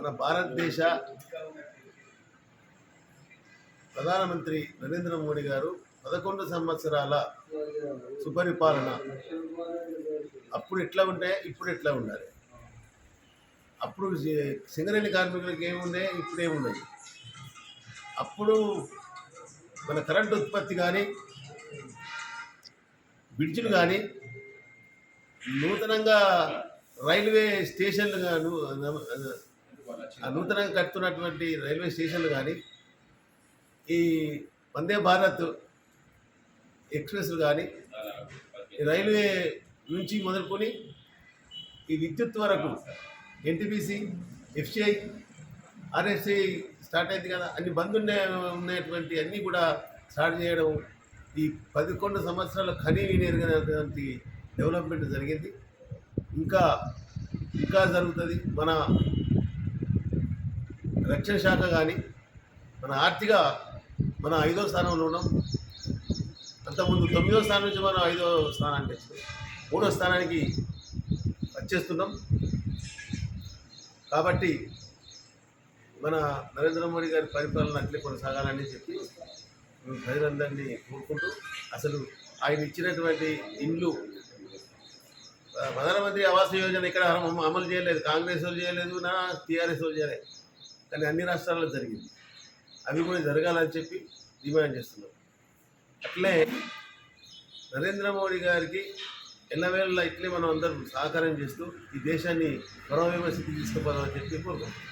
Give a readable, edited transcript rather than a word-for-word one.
మన భారతదేశ ప్రధానమంత్రి నరేంద్ర మోడీ గారు 11 సంవత్సరాల సుపరిపాలన అప్పుడు ఎట్లా ఉంటే ఇప్పుడు ఎట్లా ఉండాలి. అప్పుడు సింగరేణి కార్మికులకు ఏముండే, ఇప్పుడు ఏమున్నది. అప్పుడు మన కరెంటు ఉత్పత్తి కానీ, బ్రిడ్జిలు కానీ, నూతనంగా రైల్వే స్టేషన్లు నూతనంగా కడుతున్నటువంటి రైల్వే స్టేషన్లు కానీ, ఈ వందే భారత్ ఎక్స్ప్రెస్లు కానీ, రైల్వే నుంచి మొదలుకొని ఈ విద్యుత్ వరకు ఎన్టీపీసీ, ఎఫ్సిఐ, ఆర్ఎఫ్సిఐ స్టార్ట్ అయింది కదా, అన్ని బంద్ ఉన్నటువంటి అన్నీ కూడా స్టార్ట్ చేయడం, ఈ 11 సంవత్సరాల కనీవినేరుగైనటువంటి డెవలప్మెంట్ జరిగింది. ఇంకా ఇంకా జరుగుతుంది. మన రక్షణ శాఖ కానీ, మన ఆర్థిక మన 5వ స్థానంలో ఉన్నాం. అంతకుముందు 9వ స్థానం నుంచి మనం 5వ స్థానానికి వచ్చినాం, 3వ స్థానానికి వచ్చేస్తున్నాం. కాబట్టి మన నరేంద్ర మోడీ గారి పరిపాలన అట్లే కొనసాగాలని చెప్పి ప్రజలందరినీ కోరుకుంటూ, అసలు ఆయన ఇచ్చినటువంటి ఇండ్లు, ప్రధానమంత్రి ఆవాస్ యోజన ఇక్కడ అమలు చేయలేదు, కాంగ్రెస్ వాళ్ళు చేయలేదు, నా టీఆర్ఎస్ వాళ్ళు చేయలేదు, కానీ అన్ని రాష్ట్రాల్లో జరిగింది. అవి కూడా జరగాలని చెప్పి డిమాండ్ చేస్తున్నాం. అట్లే నరేంద్ర మోడీ గారికి ఎల్లవేళ ఇట్లే మనం అందరం సహకారం చేస్తూ ఈ దేశాన్ని గౌరవ స్థితికి తీసుకుపోదామని చెప్పి కోరుకుంటున్నాం.